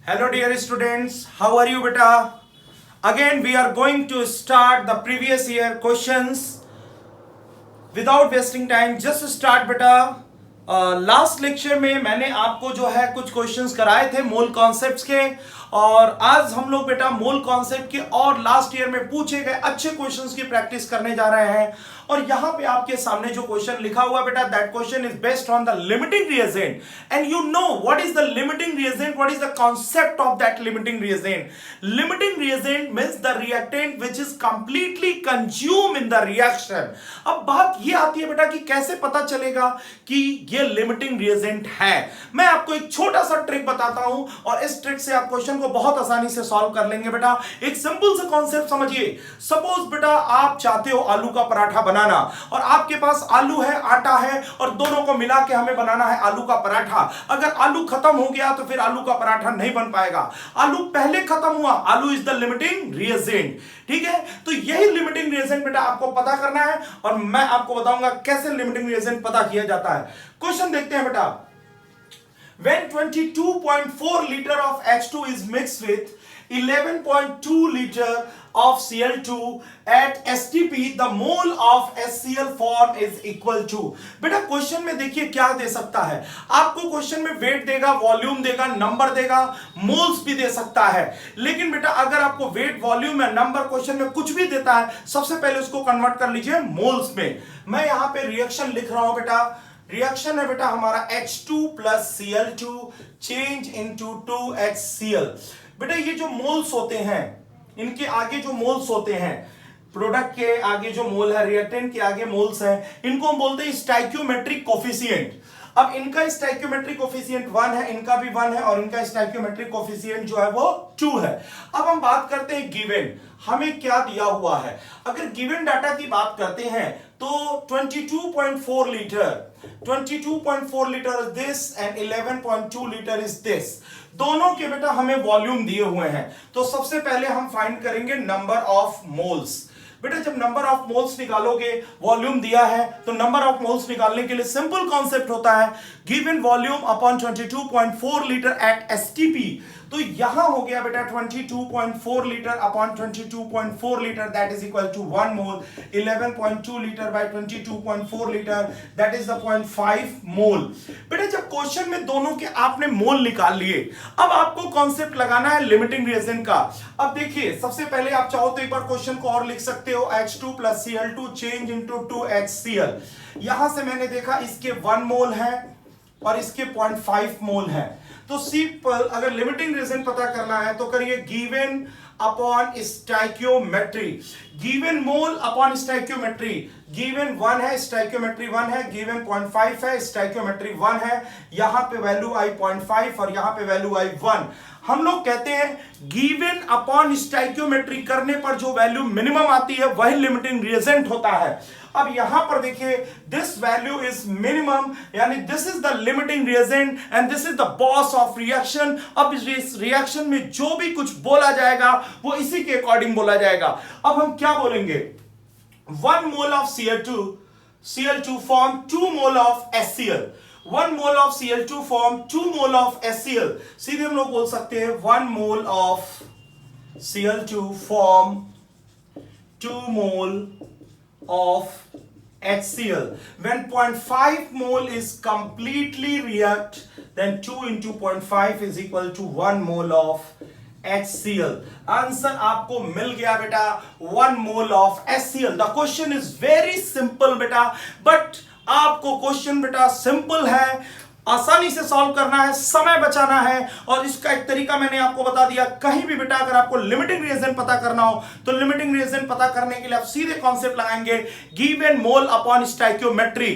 Hello dear students, how are you beta? Again we are going to start the previous year questions without wasting time. Just start beta. Last lecture में मैंने आपको जो है कुछ questions कराए थे मोल concepts के, और आज हम लोग बेटा मोल कॉन्सेप्ट के और लास्ट ईयर में पूछे गए अच्छे क्वेश्चंस की प्रैक्टिस करने जा रहे हैं। और यहां पे आपके सामने जो क्वेश्चन लिखा हुआ बेटा, that question is based on the limiting reagent, and you know what is the limiting reagent, what is the concept of that limiting reagent. Limiting reagent means the reactant which is completely consume in the reaction. अब बात ये आती है बेटा कि कैसे पता चलेगा कि ये लिमिटिंग रिएजेंट है। मैं आपको एक छोटा सा ट्रिक बताता हूं और इस ट्रिक से आप क्वेश्चन को बहुत आसानी से सॉल्व कर लेंगे बेटा। एक सिंपल सा कॉन्सेप्ट समझिए। सपोज बेटा आप चाहते हो आलू का पराठा बनाना, और आपके पास आलू है, आटा है, और दोनों को मिला के हमें बनाना है आलू का पराठा। अगर आलू खत्म हो गया तो फिर आलू का पराठा नहीं बन पाएगा। आलू पहले खत्म हुआ, आलू इज द लिमिटिंग रिएजेंट। ठीक है, तो यही लिमिटिंग रिएजेंट बेटा आपको पता करना है, और मैं आपको बताऊंगा कैसे लिमिटिंग रिएजेंट पता किया जाता है। क्वेश्चन देखते हैं बेटा। When 22.4 liter of H2 is mixed with 11.2 liter of Cl2 at STP, the mole of HCl form is equal to। बेटा क्वेश्चन में देखिए क्या दे सकता है आपको। क्वेश्चन में वेट देगा, वॉल्यूम देगा, नंबर देगा, मोल्स भी दे सकता है। लेकिन बेटा अगर आपको वेट, वॉल्यूम या नंबर क्वेश्चन में कुछ भी देता है, सबसे पहले उसको कन्वर्ट कर लीजिए मोल्स में। मैं यहां पे रिएक्शन लिख रहा हूं बेटा। रिएक्शन है बेटा हमारा H2 plus Cl2 change into 2HCl। बेटा ये जो मोल्स होते हैं, इनके आगे जो मोल्स होते हैं, प्रोडक्ट के आगे जो मोल है, रिएक्टेंट के आगे मोल्स हैं, इनको हम बोलते हैं स्टाइक्योमेट्रिक कोफिशिएंट। अब इनका स्टाइक्योमेट्रिक कोफिशिएंट 1 है, इनका भी 1 है, और इनका स्टाइक्योमेट्रिक कोफिशिएंट जो है वो 2 है। अब हम बात करते हैं गिवन, हमें क्या दिया हुआ है। अगर गिवन डाटा की बात करते हैं तो 22.4 litre, 22.4 litre is this and 11.2 litre is this. दोनों के बेटा हमें वॉल्यूम दिए हुए हैं, तो सबसे पहले हम फाइंड करेंगे नंबर ऑफ मोल्स। बेटा जब नंबर ऑफ मोल्स निकालोगे, वॉल्यूम दिया है, तो नंबर ऑफ मोल्स निकालने के लिए सिंपल कॉन्सेप्ट होता है given volume upon 22.4 litre at STP. तो यहां हो गया बेटा 22.4 litre upon 22.4 litre, that is equal to 1 mole. 11.2 litre by 22.4 litre, that is the 0.5 mole. बेटा जब क्वेश्चन में दोनों के आपने मोल निकाल लिए, अब आपको कॉन्सेप्ट लगाना है लिमिटिंग रिएजेंट का। अब देखिए सबसे पहले आप चाहो तो एक बार क्वेश्चन को और लिख सकते हो, H2 plus Cl2 change into 2HCl। यहां से मैंने देखा इसके 1 मोल है और इसके 0.5 मोल है। तो सिंपल अगर लिमिटिंग रिएजेंट पता करना है तो करिए given upon stoichiometry, given mole upon stoichiometry. Given 1 है, स्टाइक्योमेट्री 1 है, गिवन 0.5 है, स्टाइक्योमेट्री 1 है। यहां पे वैल्यू आई 0.5 और यहां पे वैल्यू आई 1। हम लोग कहते हैं गिवन अपॉन स्टाइक्योमेट्री करने पर जो वैल्यू मिनिमम आती है वही लिमिटिंग रिएजेंट होता है। अब यहां पर देखिए दिस वैल्यू इज मिनिमम, यानी this is the limiting reagent and this is the boss of reaction. अब इस रिएक्शन में जो भी कुछ बोला जाएगा वो इसी के अकॉर्डिंग बोला जाएगा। अब हम क्या बोलेंगे, 1 मोल of Cl2 form 2 mole of HCl। 1 मोल of Cl2 form 2 mole of HCl। सीधे हम लोग बोल सकते हैं 1 मोल of Cl2 form 2 mole of HCl. When 0.5 mole is completely react, then 2 into 0.5 is equal to 1 mole of HCl. Answer आपको मिल गया बेटा 1 mole of HCl. The question is very simple बेटा, but आपको क्वेश्चन बेटा सिंपल है, आसानी से solve करना है, समय बचाना है। और इसका एक तरीका मैंने आपको बता दिया। कहीं भी बेटा अगर आपको लिमिटिंग रिएजेंट पता करना हो तो लिमिटिंग रिएजेंट पता करने के लिए आप सीधे कॉन्सेप्ट लगाएंगे गिवन मोल अपॉन स्टाइक्योमेट्री।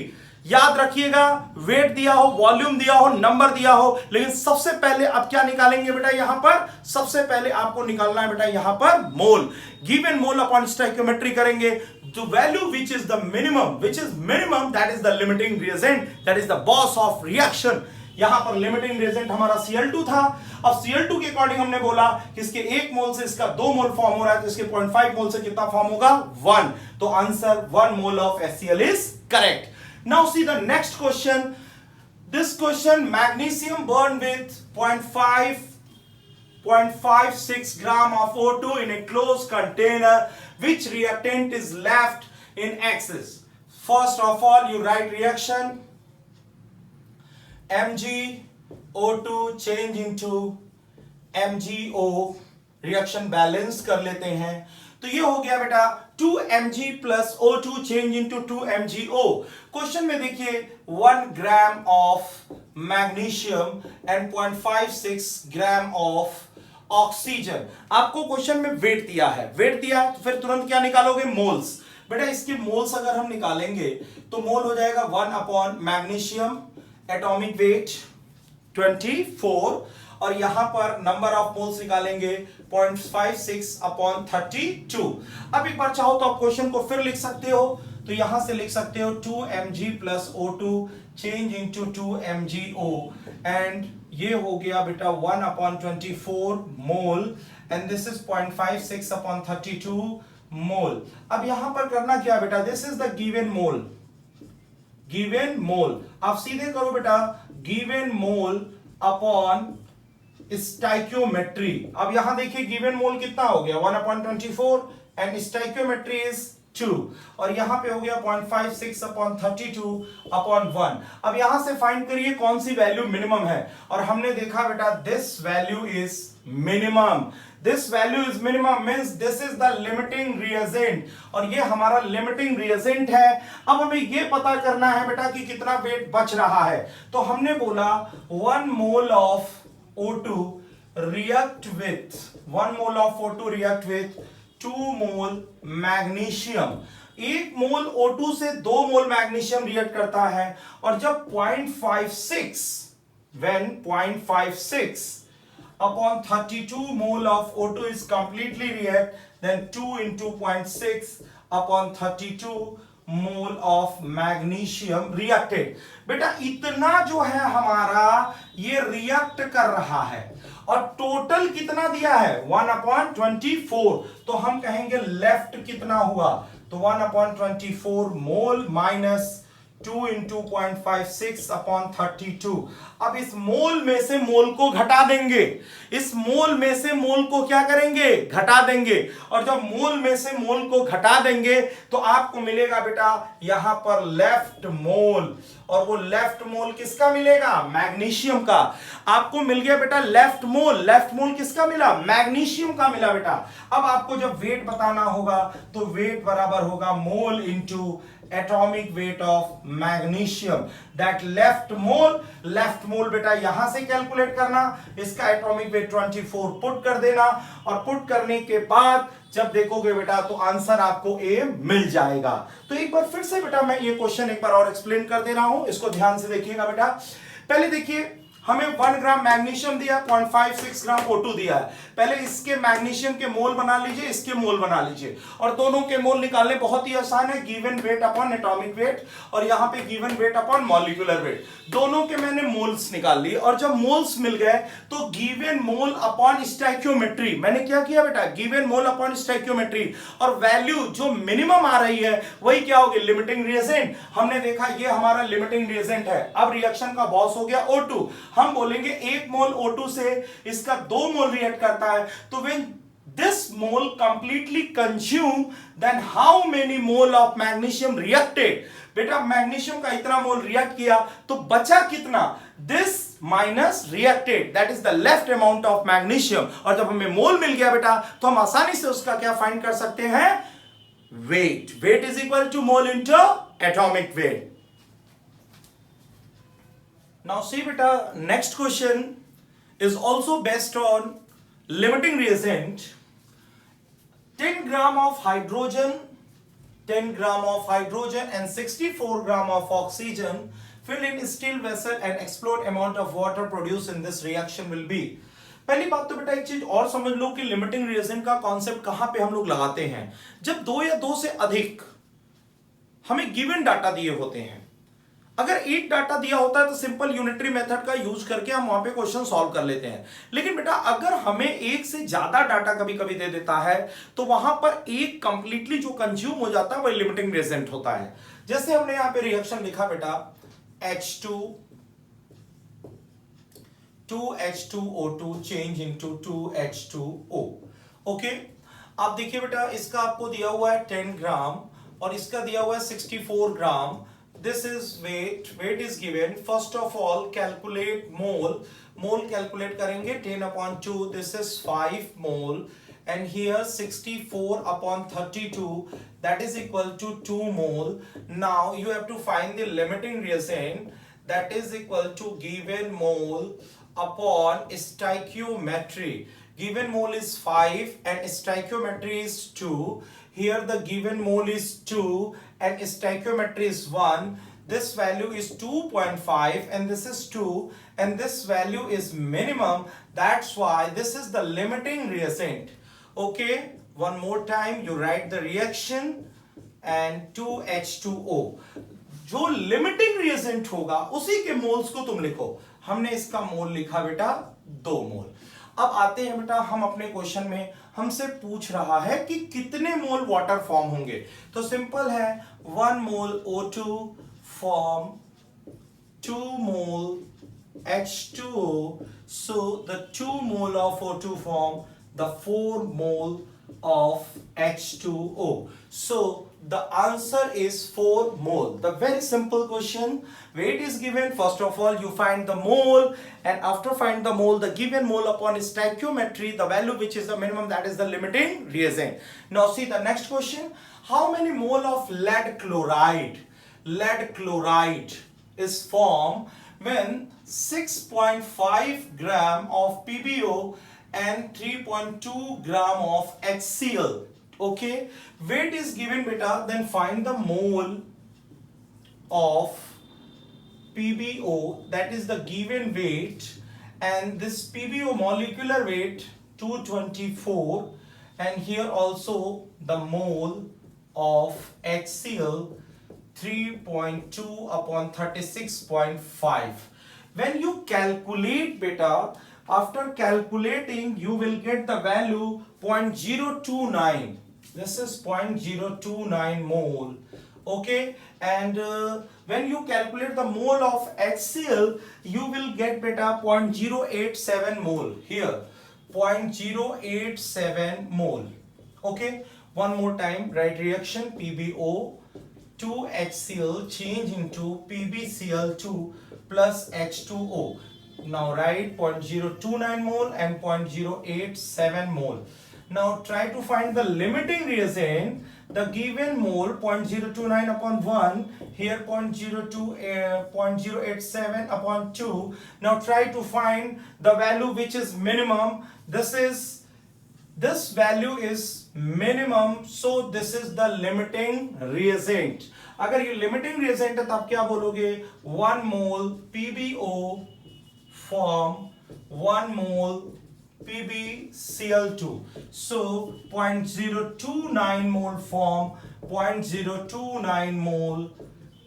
याद रखिएगा, वेट दिया हो, वॉल्यूम दिया हो, नंबर दिया हो, लेकिन सबसे पहले आप क्या निकालेंगे बेटा, यहां पर सबसे पहले आपको निकालना है बेटा यहां पर मोल। गिवन मोल अपॉन स्टाइक्योमेट्री करेंगे, the value which is minimum, that is the limiting reagent, that is the boss of reaction। यहां पर लिमिटिंग रिएजेंट हमारा Cl2 था। अब Cl2 के अकॉर्डिंग हमने बोला कि इसके 1 मोल से इसका 2 मोल फॉर्म हो रहा है, तो इसके 0.5 मोल से कितना फॉर्म होगा, 1। तो आंसर 1 मोल of HCl is correct। Now see the next question. This question, magnesium burned with 0.5 0.56 gram of O2 in a closed container. Which reactant is left in excess? First of all, you write reaction MgO2 change into MgO, reaction balance कर लेते हैं। तो ये हो गया बेटा 2Mg plus O2 change into 2MgO। Question में देखिए 1 gram of magnesium and 0.56 gram of oxygen. आपको क्वेश्चन में वेट दिया है, वेट दिया है तो फिर तुरंत क्या निकालोगे? मोल्स। बेटा इसके मोल्स अगर हम निकालेंगे तो मोल हो जाएगा 1 अपॉन मैग्नीशियम, एटॉमिक वेट 24, और यहां पर नंबर ऑफ मोल्स निकालेंगे 0.56 अपॉन 32। अब एक बार चाहो तो आप क्वेश्चन को फिर लिख सकते हो, तो यहां से लिख सकते हो 2Mg plus O2 change into 2MgO, and ये हो गया बेटा 1 upon 24 mole, and this is 0.56 upon 32 mole. अब यहां पर करना क्या बेटा? This is the given mole, given mole. आप सीधे करो बेटा, गिवन मोल अपॉन स्टाइक्योमेट्री। अब यहां देखिए गिवन मोल कितना हो गया 1 अपॉन 24 एंड स्टाइक्योमेट्री इज 2, और यहां पे हो गया 0.56 अपॉन 32 अपॉन 1। अब यहां से फाइंड करिए कौन सी वैल्यू मिनिमम है, और हमने देखा बेटा this value is minimum. This value is minimum means this is the limiting reagent, और ये हमारा लिमिटिंग रिएजेंट है। अब हमें ये पता करना है बेटा कि कितना वेट बच रहा है। तो हमने बोला 1 मोल of O2 react with 1 mole of O2 react with 2 mole magnesium. 1 mole O2 से 2 मोल मैग्नीशियम रिएक्ट करता है, और जब 0.56 when 0.56 upon 32 mole of O2 is completely react, then 2 into 0.6 upon 32 mole of magnesium reacted. बेटा इतना जो है हमारा ये रिएक्ट कर रहा है, और टोटल कितना दिया है 1 अपॉन 24, तो हम कहेंगे लेफ्ट कितना हुआ? तो 1 upon 24 mole minus 2 into 0.56 upon 32। अब इस मोल में से मोल को घटा देंगे, इस मोल में से मोल को क्या करेंगे? घटा देंगे, और जब मोल में से मोल को घटा देंगे तो आपको मिलेगा बेटा यहां पर लेफ्ट मोल, और वो लेफ्ट मोल किसका मिलेगा? मैग्नीशियम का। आपको मिल गया बेटा लेफ्ट मोल। लेफ्ट मोल किसका मिला? मैग्नीशियम का मिला बेटा। अब आपको जब वेट बताना होगा तो वेट बराबर होगा mole into atomic weight of magnesium. That left mole बेटा यहां से कैलकुलेट करना, इसका एटॉमिक वेट 24 पुट कर देना, और पुट करने के बाद जब देखोगे बेटा तो आंसर आपको ए मिल जाएगा। तो एक बार फिर से बेटा मैं ये क्वेश्चन एक बार और एक्सप्लेन कर दे रहा हूं, इसको ध्यान से देखिएगा बेटा। पहले देखिए हमें 1 ग्राम मैग्नीशियम दिया, 0.56 ग्राम O2 दिया है। पहले इसके मैग्नीशियम के मोल बना लीजिए, इसके मोल बना लीजिए, और दोनों के मोल निकालने बहुत ही आसान है। Given weight upon atomic wait, और यहां पे given weight upon molecular wait, दोनों के मैंने मोल्स निकाल लिए। और जब मोल्स मिल गए तो गिवन मोल अपॉन स्टाइक्योमेट्री, मैंने क्या किया बेटा? गिवन मोल अपॉन स्टाइक्योमेट्री, और वैल्यू जो मिनिमम आ रही है वही क्या होगी? Limiting reagent. हमने देखा ये हमारा लिमिटिंग रिएजेंट है। अब रिएक्शन का बॉस हो गया O2। हम बोलेंगे 1 मोल O2 से इसका 2 मोल रिएक्ट करता है, तो when this mole completely consume then how many mole of magnesium reacted? बेटा मैग्नीशियम का इतना मोल रिएक्ट किया तो बचा कितना? This minus reacted, that is the left amount of magnesium. और जब हमें मोल मिल गया बेटा तो हम आसानी से उसका क्या फाइंड कर सकते हैं? Weight. Weight is equal to mole into atomic weight. Now see beta, next question is also based on limiting reagent. 10 gram of hydrogen, 10 gram of hydrogen and 64 gram of oxygen fill in steel vessel and explode amount of water produced in this reaction will be. पहली बात तो बेटा एक चीज और समझ लो कि limiting reagent का कॉन्सेप्ट कहां पे हम लोग लगाते हैं? जब 2 या 2 से अधिक हमें गिवन डाटा दिए होते हैं। अगर एक डाटा दिया होता है तो सिंपल यूनिटरी मेथड का यूज करके हम वहां पे क्वेश्चन सॉल्व कर लेते हैं। लेकिन बेटा अगर हमें एक से ज्यादा डाटा कभी कभी दे देता है तो वहां पर एक कंप्लीटली जो कंज्यूम हो जाता है वही लिमिटिंग रिएजेंट होता है। जैसे हमने यहां पे रिएक्शन लिखा बेटा H2 2H2O2 change into 2H2O. Okay, अब देखिए बेटा, इसका आपको दिया हुआ है 10 ग्राम और इसका दिया हुआ है 64 ग्राम. This is weight. Weight is given. First of all, calculate mole. Mole calculate करेंगे 10 upon 2. This is 5 mole. And here 64 upon 32. That is equal to 2 mole. Now you have to find the limiting reagent. That is equal to given mole upon stoichiometry. Given mole is 5 and stoichiometry is 2. Here the given mole is 2 and stoichiometry is 1. This value is 2.5 and this is 2 and this value is minimum. That's why this is the limiting reagent. Okay, one more time you write the reaction and 2H2O. जो limiting reagent होगा उसी के moles को तुम लिखो. हमने इसका मोल लिखा बेटा 2 मोल. अब आते हैं बेटा हम अपने क्वेश्चन में, हमसे पूछ रहा है कि कितने मोल वाटर फॉर्म होंगे. तो सिंपल है, 1 मोल O2 form 2 mole H2O. So the 2 mole of O2 form the 4 mole of H2O. So the answer is 4 mole. The very simple question. Weight is given. First of all you find the mole, and after find the mole, the given mole upon stoichiometry, the value which is the minimum, that is the limiting reagent. Now see the next question. How many mole of lead chloride is formed when 6.5 gram of PbO and 3.2 gram of HCl. Okay, weight is given beta, then find the mole of PbO, that is the given weight, and this PbO molecular weight 224, and here also the mole of HCl 3.2 upon 36.5. When you calculate beta, after calculating you will get the value 0.029. This is 0.029 mole. Okay, and when you calculate the mole of HCl, you will get beta 0.087 mole. Here 0.087 mole. Okay, one more time, write reaction PbO 2HCl change into PbCl2 plus H2O. Now write 0.029 mole and 0.087 mole. Now try to find the limiting reagent. The given mole 0.029 upon 1, here 0.087 upon 2. Now try to find the value which is minimum. This value is minimum, so this is the limiting reagent. अगर ये limiting reagent है तब क्या बोलोगे? 1 mole PbO form 1 mole PbCl2. So 0.029 mole form 0.029 mole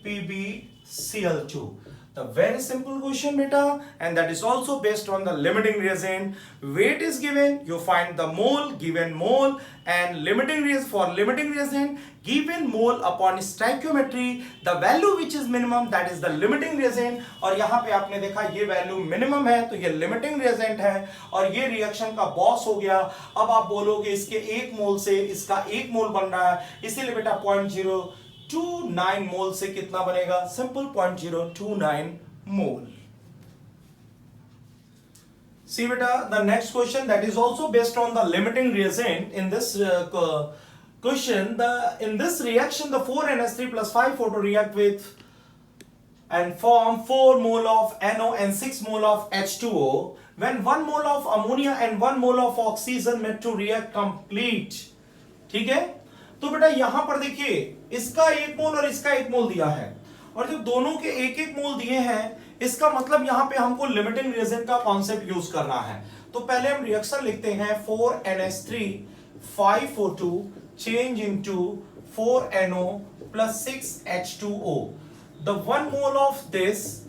PbCl2. The very simple question beta, and that is also based on the limiting reagent. Weight is given, you find the mole, given mole, and limiting reagent, for limiting reagent, given mole upon stoichiometry, the value which is minimum, that is the limiting reagent. और यहाँ पे आपने देखा ये value minimum है तो ये limiting reagent है और ये रिएक्शन का बॉस हो गया. अब आप बोलोगे इसके 1 मोल से इसका 1 मोल बन रहा है, इसीलिए बेटा 0.029 मोल से कितना बनेगा? Simple 0.029 mole. See beta, the next question that is also based on the limiting reagent. In this question, in this reaction the 4NH3 plus 5O2 react with and form 4 mole of NO and 6 mole of H2O. When 1 mole of ammonia and 1 mole of oxygen met to react complete. ठीक है, तो बेटा यहां पर देखिए इसका 1 मोल और इसका 1 मोल दिया है और जब दोनों के 1-1 मोल दिए हैं इसका मतलब यहां पे हमको लिमिटिंग रिएजेंट का कॉन्सेप्ट यूज करना है. तो पहले हम रिएक्शन लिखते हैं 4NH3 5O2 change into 4NO plus 6H2O. The 1 mole of this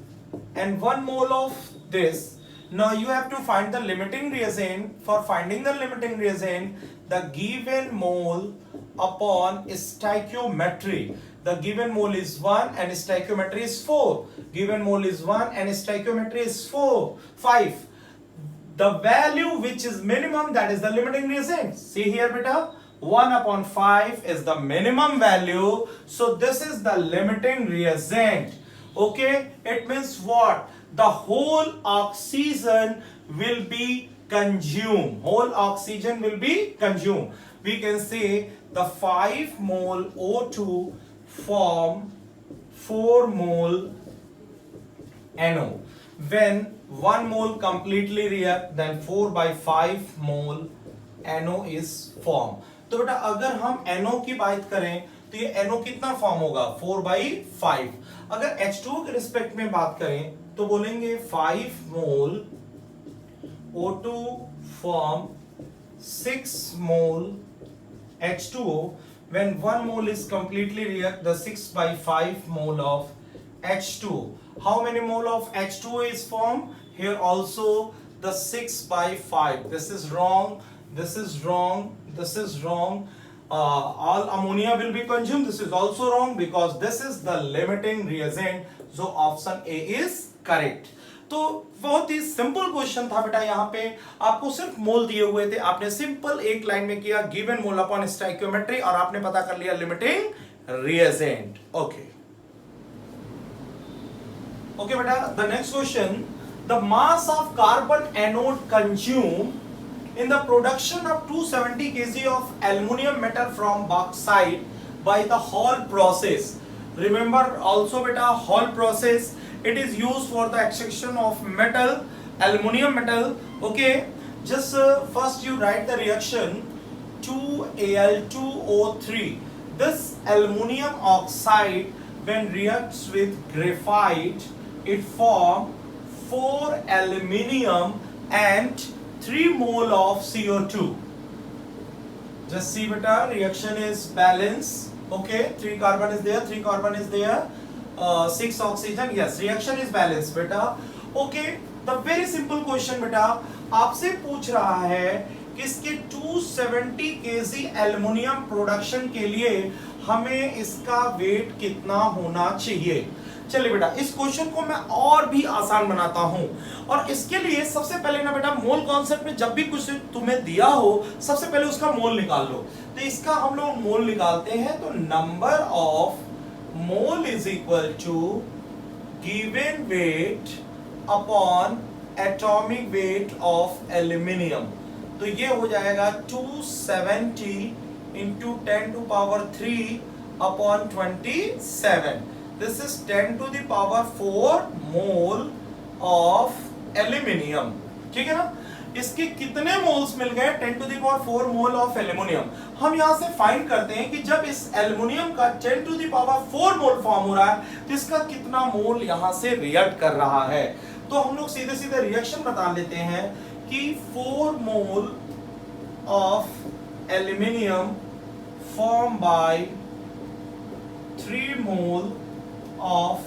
and 1 mole of this. Now you have to find the limiting reagent. For finding the limiting reagent, the given mole upon stoichiometry. The given mole is 1 and stoichiometry is 4. Given mole is 1 and stoichiometry is 5. the value which is minimum, that is the limiting reagent. See here beta, 1/5 is the minimum value, so this is the limiting reagent. Okay, it means what? The whole oxygen will be consumed. Whole oxygen will be consumed. We can say the 5 mole O2 form 4 mole NO. When 1 mole completely react, then 4/5 mole NO is formed. तो बेटा अगर हम NO की बात करें तो ये NO कितना फॉर्म होगा? 4/5. अगर H2O के रिस्पेक्ट में बात करें तो बोलेंगे 5 मोल O2 form 6 mole H2O. When 1 mole is completely react, the 6/5 mole of H2O. How many mole of H2O is formed? Here also the 6/5. This is wrong. This is wrong. This is wrong. All ammonia will be consumed. This is also wrong because this is the limiting reagent. So option A is correct. तो बहुत ही simple question था बेटा, यहाँ पे आपको सिर्फ मोल दिए हुए थे, आपने सिंपल एक लाइन में किया गिवन मोल अपॉन स्टोइकियोमेट्री और आपने पता कर लिया लिमिटिंग रिएजेंट. ओके ओके बेटा, the next question, the mass of carbon anode consume in the production of 270 kg of aluminum metal from bauxite by the Hall process. Remember also beta, Hall process, it is used for the extraction of metal, aluminum metal. Okay, just first you write the reaction 2Al2O3. This aluminum oxide when reacts with graphite, it form 4 aluminium and 3 mole of CO2. Just see beta, reaction is balanced. Okay, 3 carbon is there, 3 carbon is there, 6 oxygen. Yes, reaction is balanced beta. Okay, the very simple question beta, आपसे पूछ रहा है कि इसके 270 kg aluminium production के लिए हमें इसका वेट कितना होना चाहिए. चलिए बेटा, इस क्वेश्चन को मैं और भी आसान बनाता हूं और इसके लिए सबसे पहले ना बेटा, मोल कॉन्सेप्ट में जब भी कुछ तुम्हें दिया हो सबसे पहले उसका मोल निकाल लो. तो इसका हम लोग मोल निकालते हैं. तो number of mole is equal to given weight upon atomic weight of aluminium. तो ये हो जाएगा 270 into 10 to power 3 upon 27. This is 10 to the power 4 mole of aluminium. ठीक है ना? इसके कितने मोल्स मिल गए? 10 to the power 4 mole of aluminium. हम यहां से फाइंड करते हैं कि जब इस एल्यूमिनियम का 10 to the power 4 mole form हो रहा है तो इसका कितना मोल यहां से रिएक्ट कर रहा है. तो हम लोग सीधे सीधे रिएक्शन बता लेते हैं कि 4 mole of aluminium form by 3 mole of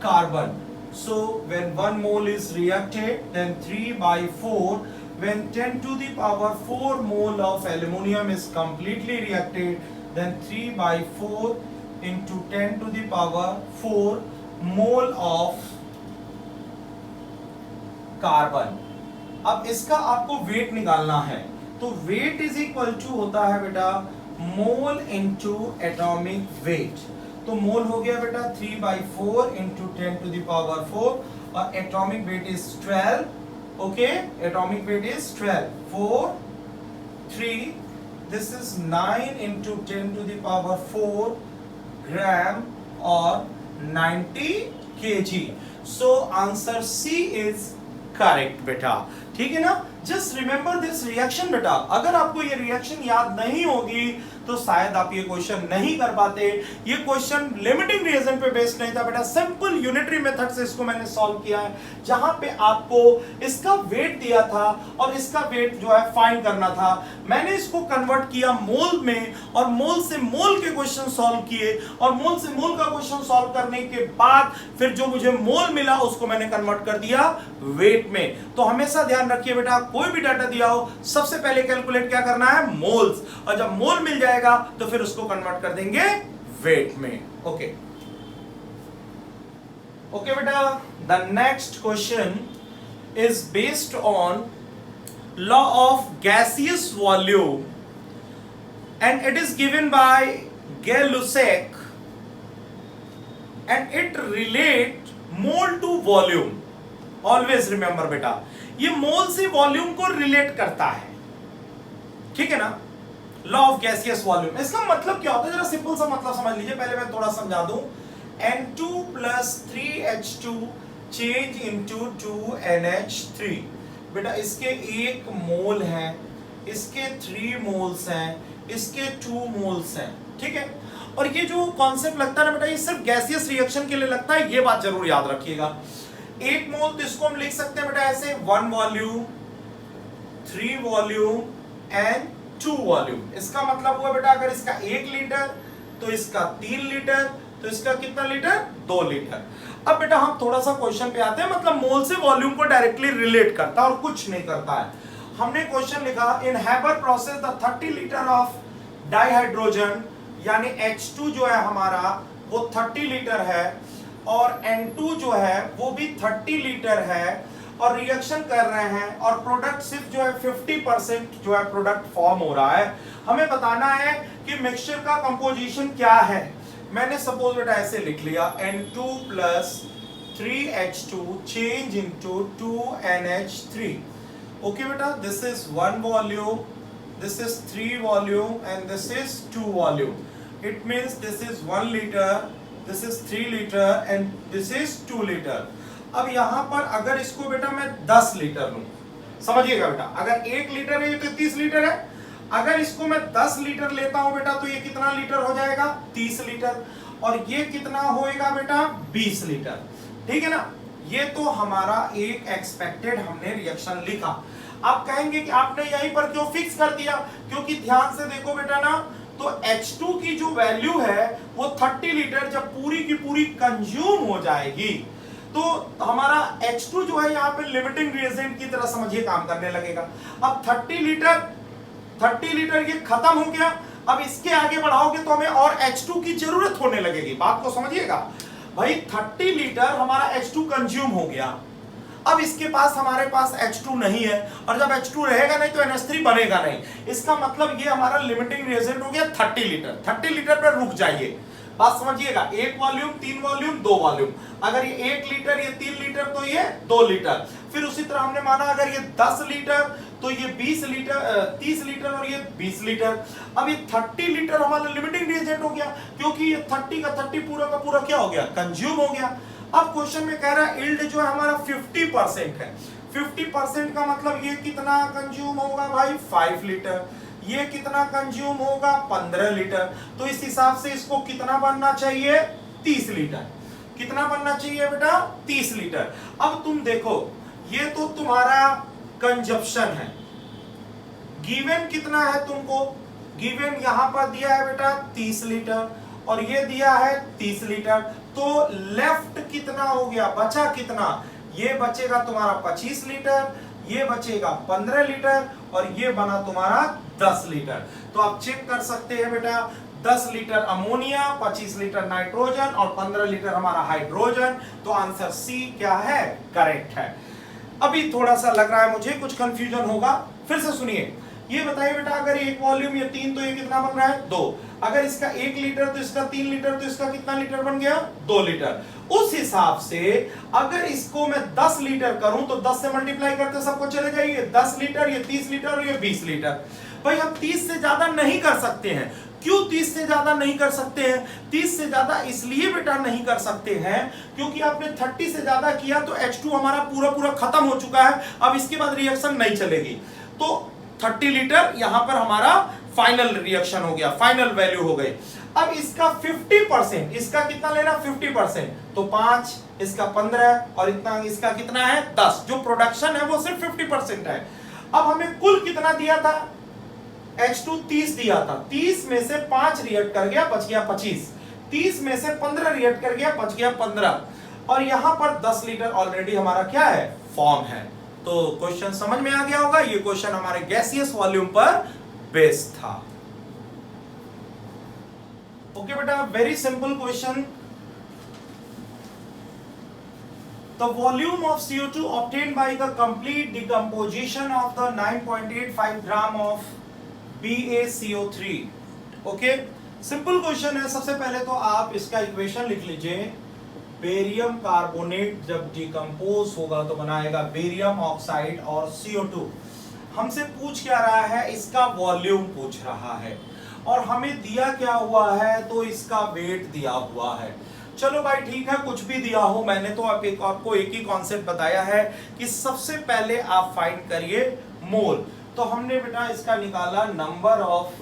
carbon. So when 1 mole is reacted, then 3/4. When 10 to the power 4 mole of aluminium is completely reacted, then 3/4 into 10 to the power 4 mole of carbon. अब इसका आपको wait निकालना है. तो wait is equal to होता है बेटा मोल into atomic wait. तो मोल हो गया बेटा 3/4 इंटू 10 टू द पावर 4 और atomic weight is 12. Okay, atomic weight is 12. 4 3, this is 9 into 10 to the power 4 gram और 90 kg. So answer C is correct बेटा. ठीक है ना? जस्ट रिमेंबर दिस रिएक्शन बेटा. अगर आपको ये रिएक्शन याद नहीं होगी तो शायद आप ये क्वेश्चन नहीं कर पाते. ये क्वेश्चन लिमिटिंग रिएजेंट पे बेस्ड नहीं था बेटा, सिंपल यूनिटरी मेथड से इसको मैंने सॉल्व किया है, जहां पे आपको इसका वेट दिया था और इसका वेट जो है फाइंड करना था. मैंने इसको कन्वर्ट किया मोल में और मोल से मोल के क्वेश्चन सॉल्व किए और मोल से मोल का क्वेश्चन सॉल्व करने के बाद फिर जो मुझे मोल मिला उसको मैंने कन्वर्ट कर दिया वेट में. तो हमेशा ध्यान रखिए बेटा, कोई भी डाटा दिया हो सबसे पहले कैलकुलेट क्या करना है? मोल्स. और जब मोल मिल जाएगा तो फिर उसको कन्वर्ट कर देंगे वेट में. ओके ओके बेटा, the next question is based on law of gaseous volume, and it is given by Gay-Lussac, and it relate mole to volume. Always remember बेटा, ये मोल से वॉल्यूम को रिलेट करता है, ठीक है ना, लॉ ऑफ गैसियस वॉल्यूम। इसका मतलब क्या होता है, जरा सिंपल सा मतलब समझ लीजिए, पहले मैं थोड़ा समझा दूं। N2 plus 3H2 change into 2NH3। बेटा इसके 1 मोल है, इसके 3 मोल्स हैं, इसके 2 मोल्स हैं, ठीक है। और ये जो कॉन्सेप्ट लगता है ना बेटा, ये सिर्फ गैसियस रिएक्शन के लिए लगता है, ये बात जरूर याद रखिएगा। 1 मोल तो इसको हम लिख सकते हैं बेटा ऐसे, 1 वॉल्यूम, 3 वॉल्यूम एंड 2 वॉल्यूम। इसका मतलब हुआ बेटा, अगर इसका 1 लीटर तो इसका 3 लीटर, तो इसका कितना लीटर, 2 लीटर। अब बेटा हम थोड़ा सा क्वेश्चन पे आते हैं, मतलब मोल से वॉल्यूम को डायरेक्टली रिलेट करता है और कुछ नहीं करता है। हमने क्वेश्चन लिखा, in Haber process the 30 litre of dihydrogen, यानी H2 जो है हमारा वो 30 लीटर है, और N2 जो है वो भी 30 लीटर है, और रिएक्शन कर रहे हैं, और प्रोडक्ट सिर्फ जो है 50% जो है प्रोडक्ट फॉर्म हो रहा है। हमें बताना है कि मिक्सचर का कंपोजिशन क्या है। मैंने सपोज बेटा ऐसे लिख लिया, N2 plus 3H2 change into 2NH3। Okay बेटा, this is 1 volume, this is 3 volume and this is 2 volume. It means this is 1 liter, this is 3 liter and this is 2 liter. अब यहाँ पर अगर इसको बेटा मैं 10 लीटर लूं, समझिएगा बेटा, अगर 1 लीटर है तो 30 लीटर है, अगर इसको मैं 10 लीटर लेता हूं बेटा तो ये कितना लीटर हो जाएगा, 30 लीटर, और ये कितना होएगा बेटा, 20 लीटर, ठीक है ना। ये तो हमारा एक एक्सपेक्टेड हमने रिएक्शन लिखा। आप कहेंगे कि आपने यहीं पर क्यों फिक्स कर दिया, क्योंकि ध्यान से देखो बेटा ना, तो H2 की जो वैल्यू है वो 30 लीटर जब पूरी की पूरी कंज्यूम हो जाएगी तो हमारा H2 जो है यहाँ पे लिमिटिंग रिएजेंट की तरह समझिए काम करने लगेगा। अब 30 लीटर ये खत्म हो गया, अब इसके आगे बढ़ाओगे तो हमें और H2 की जरूरत होने लगेगी। बात को समझिएगा भाई, 30 लीटर हमारा H2 कंज्यूम हो गया, अब इसके पास हमारे पास H2 नहीं है, और जब H2 रहेगा नहीं तो NH3 बनेगा नहीं। इसका मतलब ये हमारा लिमिटिंग रिएजेंट हो गया 30 लीटर। 30 लीटर पर रुक जाइए, बात समझिएगा। 1 वॉल्यूम, 3 वॉल्यूम, 2 वॉल्यूम, अगर ये 1 लीटर, ये 3 लीटर तो ये 2 लीटर। फिर उसी तरह हमने माना अगर ये 10 लीटर तो ये 20 लीटर, 30 लीटर और ये 20 लीटर। अब ये 30 लीटर हमारा लिमिटिंग रिएजेंट हो गया, क्योंकि ये 30 का 30 पूरा का पूरा क्या हो गया, कंज्यूम हो गया। अब क्वेश्चन में कह रहा है यील्ड जो है हमारा 50% है। 50% का मतलब ये कितना कंज्यूम होगा भाई, 5 लीटर। ये कितना कंज्यूम होगा, 15 लीटर। तो इस हिसाब से इसको कितना बनना चाहिए, 30 लीटर। कितना बनना चाहिए बेटा, 30 लीटर। अब तुम देखो, ये तो तुम्हारा कंजप्शन है, गिवन कितना है तुमको, गिवन यहां पर दिया है बेटा 30 लीटर, और ये दिया है 30 लीटर। तो लेफ्ट कितना हो गया, बचा कितना, ये बचेगा तुम्हारा 25 लीटर, ये बचेगा 15 लीटर, और ये बना तुम्हारा 10 लीटर। तो आप चेक कर सकते हैं बेटा, 10 लीटर अमोनिया, 25 लीटर नाइट्रोजन और 15 लीटर हमारा हाइड्रोजन। तो आंसर सी क्या है, करेक्ट है। अभी थोड़ा सा लग रहा है मुझे कुछ कंफ्यूजन होगा, फिर से सुनिए। ये बताइए बेटा, अगर 1 वॉल्यूम ये 3 तो ये कितना बन रहा है, 2। अगर इसका 1 लीटर तो इसका 3 लीटर, तो इसका कितना लीटर बन गया, 2 लीटर। उस हिसाब से अगर इसको मैं 10 लीटर करूं तो 10 से मल्टीप्लाई करते सबको चले जाइए, 10 लीटर, ये 30 लीटर और ये 20 लीटर। भाई हम 30 से ज्यादा नहीं कर सकते हैं। क्यों 30 से ज्यादा नहीं कर सकते हैं, 30 से ज्यादा इसलिए बेटा नहीं कर सकते हैं क्योंकि आपने 30 से ज्यादा किया तो H2 हमारा पूरा पूरा खत्म हो चुका है, अब इसके बाद रिएक्शन नहीं चलेगी। तो 30 लीटर यहां पर हमारा फाइनल रिएक्शन हो गया, फाइनल वैल्यू हो गई। अब इसका 50%, इसका कितना लेना, 50%, तो 5, इसका 15 और इतना, इसका कितना है 10। जो प्रोडक्शन है वो सिर्फ 50% है। अब हमें कुल कितना दिया था, H2 30 दिया था, 30 में से 5 रिएक्ट कर गया, बच गया 25। 30 में से 15 रिएक्ट कर गया, बच गया 15, और यहां पर 10 लीटर ऑलरेडी हमारा क्या है, फॉर्म है। तो क्वेश्चन समझ में आ गया होगा, ये क्वेश्चन हमारे गैसियस वॉल्यूम पर बेस्ड था। ओके बेटा, very simple question. The volume of CO2 obtained by the complete decomposition of the 9.85 gram of BaCO3. Okay, simple question है। सबसे पहले तो आप इसका इक्वेशन लिख लीजिए। बेरियम कार्बोनेट जब डिकम्पोज होगा तो बनाएगा बेरियम ऑक्साइड और CO2। हमसे पूछ क्या रहा है, इसका वॉल्यूम पूछ रहा है, और हमें दिया क्या हुआ है, तो इसका वेट दिया हुआ है। चलो भाई ठीक है, कुछ भी दिया हो, मैंने तो आपको एक ही कॉन्सेप्ट बताया है कि सबसे पहले आप फाइंड करिए मोल। तो हमने बेटा इसका निकाला, number of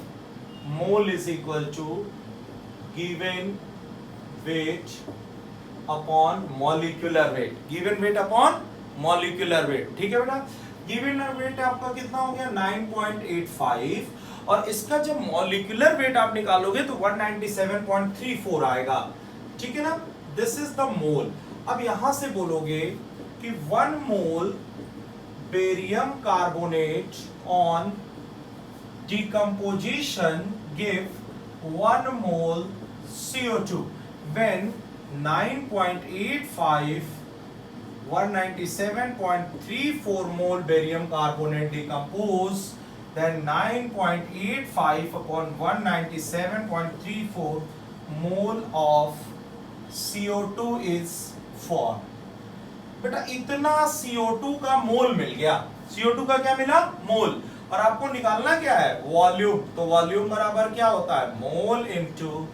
mole is equal to given weight upon molecular weight, given weight upon molecular weight. ठीक है बेटा, गिवन वेट आपका कितना हो गया 9.85, और इसका जब मॉलिक्यूलर वेट आप निकालोगे तो 197.34 आएगा। ठीक है ना, दिस इज द मोल। अब यहां से बोलोगे कि 1 mole barium carbonate on decomposition give 1 mole CO2 when 9.85 197.34 mole barium carbonate decompose, then 9.85 upon 197.34 mole of CO2 is formed. बेटा इतना CO2 का मोल मिल गया। CO2 का क्या मिला, मोल। और आपको निकालना क्या है, वॉल्यूम। तो वॉल्यूम बराबर क्या होता है, मोल इनटू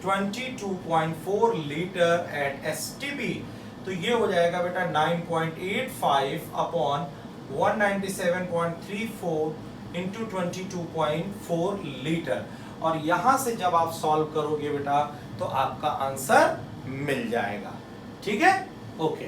22.4 लीटर एट एसटीपी। तो ये हो जाएगा बेटा 9.85 अपॉन 197.34 इंटू 22.4 लीटर। और यहां से जब आप सॉल्व करोगे बेटा तो आपका आंसर मिल जाएगा। ठीक है, ओके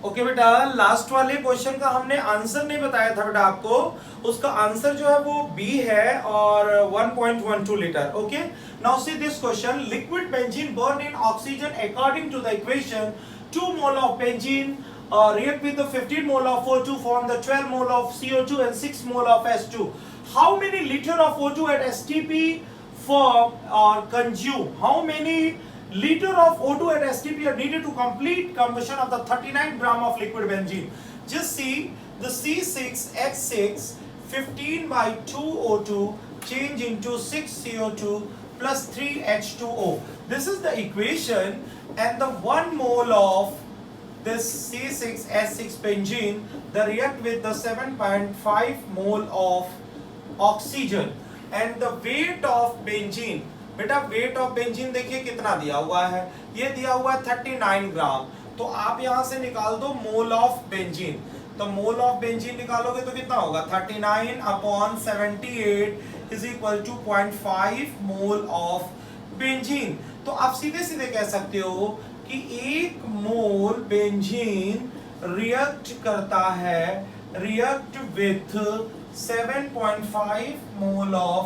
ओके बेटा, लास्ट वाले क्वेश्चन का हमने आंसर नहीं बताया था बेटा आपको। उसका आंसर जो है वो बी है और 1.12 litre. Okay, now see this question, liquid benzene burn in oxygen according to the equation 2 mole of benzene react with the 15 mole of O2 form the 12 mole of CO2 and 6 mole of H2. How many liter of O2 at STP form or consume? How many liter of O2 at STP are needed to complete combustion of the 39 gram of liquid benzene? Just see the C6H6 15 by 2 O2 change into 6 CO2 plus 3 H2O. This is the equation, and the 1 mole of this C6H6 benzene they react with the 7.5 mole of oxygen, and the weight of benzene, बेटा weight of benzene देखिए कितना दिया हुआ है, ये दिया हुआ है 39 ग्राम। तो आप यहां से निकाल दो मोल ऑफ बेंजीन। तो मोल ऑफ बेंजीन निकालोगे तो कितना होगा, 39 upon 78 is equal to 0.5 mole of benzene. तो आप सीधे सीधे कह सकते हो कि 1 मोल बेंजीन रिएक्ट करता है, react with 7.5 mole of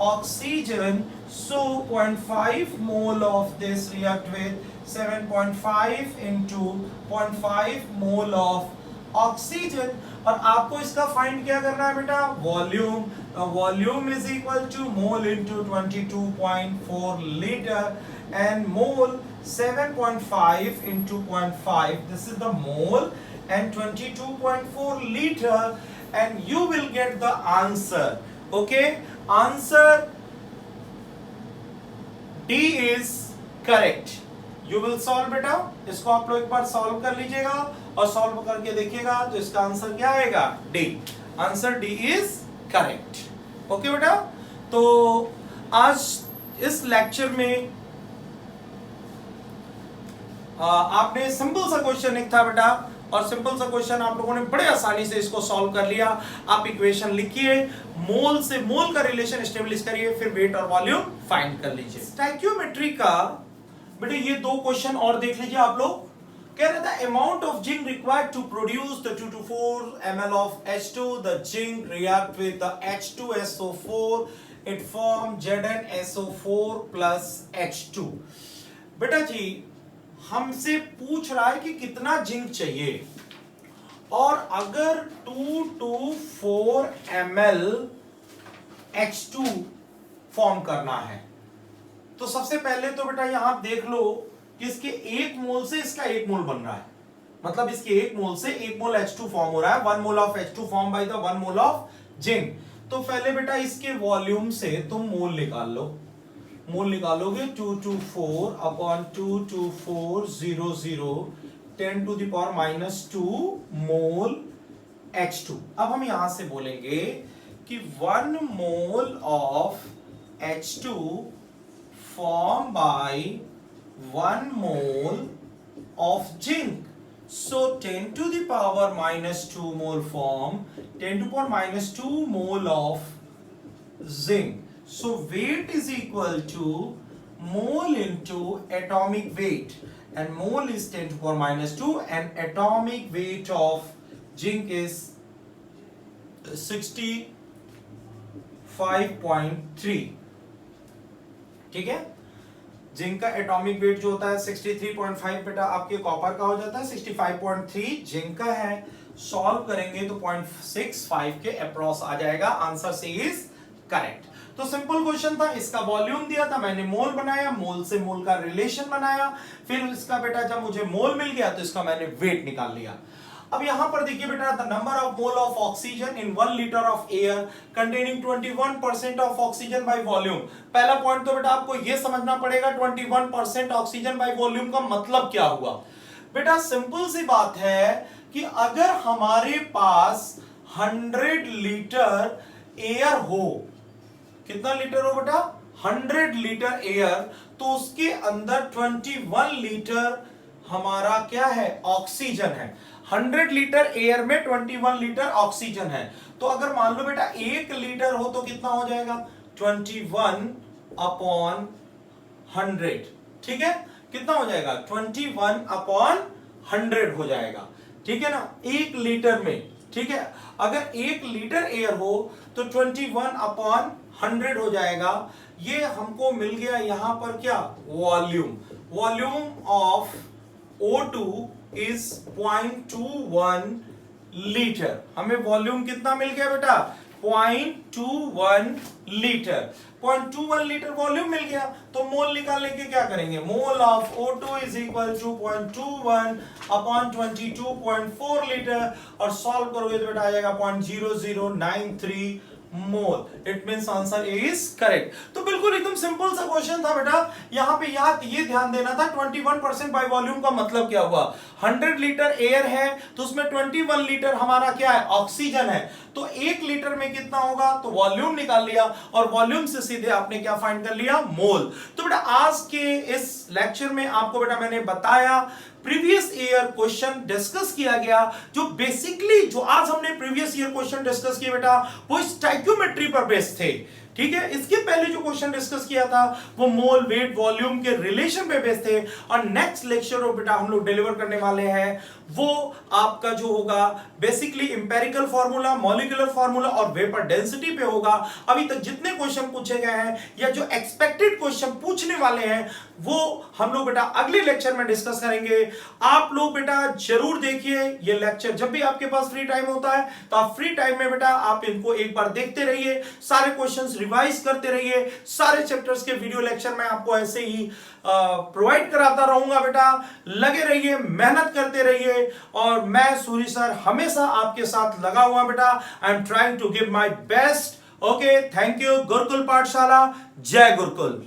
oxygen, so 0.5 mole of this react with 7.5 into 0.5 mole of oxygen। और आपको इसका फाइंड क्या करना है बेटा, volume. Volume is equal to mole into 22.4 litre, and mole 7.5 into 0.5, this is the mole, and 22.4 liter, and you will get the answer. Okay, answer D is correct. You will solve बेटा, इसको आप लोग एक बार solve कर लीजिएगा और solve करके देखिएगा तो इसका आंसर क्या आएगा, D। Answer D is correct. Okay बेटा, तो आज इस लेक्चर में आपने सिंपल सा क्वेश्चन एक था बेटा, और सिंपल सा क्वेश्चन आप लोगों ने बड़े आसानी से इसको सॉल्व कर लिया। आप इक्वेशन लिखिए, मोल से मोल का रिलेशन एस्टेब्लिश करिए, फिर वेट और वॉल्यूम फाइंड कर लीजिए। स्टोइकियोमेट्री का बेटे ये 2 क्वेश्चन और देख लीजिए आप लोग। कह रहा था amount of zinc required to produce the 2 to 4 ml of H2, the zinc react with the H2SO4, it form ZnSO4 plus H2। बेटा जी हमसे पूछ रहा है कि कितना जिंक चाहिए, और अगर 2 to 4 ml H2 फॉर्म करना है तो सबसे पहले तो बेटा यहां देख लो कि इसके 1 मोल से इसका 1 मोल बन रहा है, मतलब इसके 1 मोल से 1 मोल H2 फॉर्म हो रहा है, 1 मोल ऑफ H2 फॉर्म बाय द 1 मोल ऑफ जिंक। तो पहले बेटा इसके वॉल्यूम से तुम मोल निकाल लो, मोल निकालोगे 224 upon 22400 10 to the power -2 mole H2। अब हम यहां से बोलेंगे कि 1 मोल ऑफ H2 formed by 1 mole of zinc. So 10 to the power -2 mole form 10 to the power -2 mole of zinc. So weight is equal to mole into atomic weight, and mole is 10 to the power -2 and atomic weight of zinc is 65.3। ठीक है, zinc का atomic weight जो होता है 63.5 बेटा आपके copper का हो जाता है, 65.3 जिंक का है। सॉल्व करेंगे तो 0.65 के अप्रॉक्स आ जाएगा। Answer C is correct. तो सिंपल क्वेश्चन था, इसका वॉल्यूम दिया था, मैंने मोल बनाया, मोल से मोल का रिलेशन बनाया, फिर इसका बेटा जब मुझे मोल मिल गया तो इसका मैंने वेट निकाल लिया। अब यहां पर देखिए बेटा, the number of mole of oxygen in 1 litre of air containing 21% of oxygen by volume. पहला पॉइंट तो बेटा आपको यह समझना पड़ेगा 21% ऑक्सीजन बाय वॉल्यूम का मतलब क्या हुआ। बेटा सिंपल सी बात है कि अगर हमारे पास 100 लीटर एयर हो, कितना लीटर हो बेटा, 100 लीटर एयर, तो उसके अंदर 21 लीटर हमारा क्या है, ऑक्सीजन है। 100 लीटर एयर में 21 लीटर ऑक्सीजन है। तो अगर मान लो बेटा 1 लीटर हो तो कितना हो जाएगा, 21 अपॉन 100। ठीक है, कितना हो जाएगा, 21 अपॉन 100 हो जाएगा। ठीक है ना, 1 लीटर में। ठीक है, अगर 1 लीटर एयर हो तो 21 अपॉन 100 हो जाएगा। ये हमको मिल गया यहां पर क्या, volume. Volume of O2 is 0.21 litre. हमें वॉल्यूम कितना मिल गया बेटा, 0.21 लीटर। 0.21 लीटर वॉल्यूम मिल गया, तो मोल निकालने के क्या करेंगे, mole of O2 is equal to 0.21 upon 22.4 litre, और सॉल्व करोगे तो बेटा आ जाएगा 0.0093 mole. It means answer is correct. तो बिल्कुल एकदम सिंपल सा क्वेश्चन था बेटा। यहां पे ये ध्यान देना था 21% बाय वॉल्यूम का मतलब क्या हुआ। 100 लीटर एयर है तो उसमें 21 लीटर हमारा क्या है, ऑक्सीजन है। तो 1 लीटर में कितना होगा, तो वॉल्यूम निकाल लिया, और वॉल्यूम से सीधे आपने क्या फाइंड कर लिया, मोल। तो बेटा आज के इस लेक्चर में आपको बेटा मैंने बताया, प्रीवियस ईयर क्वेश्चन डिस्कस किया गया, जो बेसिकली जो आज हमने प्रीवियस ईयर क्वेश्चन डिस्कस किए बेटा वो स्टोइकियोमेट्री पर बेस्ड थे। ठीक है, इसके पहले जो क्वेश्चन डिस्कस किया था वो मोल, वेट, वॉल्यूम के रिलेशन पे बेस्ड थे। और नेक्स्ट लेक्चर में बेटा हम लोग डिलीवर करने वाले हैं वो आपका जो होगा basically empirical formula, molecular formula और वेपर डेंसिटी पे होगा। अभी तक जितने क्वेश्चन पूछे गए हैं या जो एक्सपेक्टेड क्वेश्चन पूछने वाले हैं वो हम लोग बेटा अगले लेक्चर में डिस्कस करेंगे। आप लोग बेटा जरूर देखिए ये लेक्चर, जब भी आपके पास फ्री टाइम होता है तो आप फ्री टाइम में बेटा आप इनको एक बार देखते रहिए, सारे क्वेश्चंस रिवाइज करते रहिए। सारे चैप्टर्स के वीडियो लेक्चर मैं आपको ऐसे ही प्रोवाइड कराता रहूंगा बेटा। लगे रहिए, मेहनत करते रहिए, और मैं सूरी सर हमेशा आपके साथ लगा हुआ बेटा। I am trying to give my best. Okay, thank you. Gurukul Pathshala, जय गुरुकुल।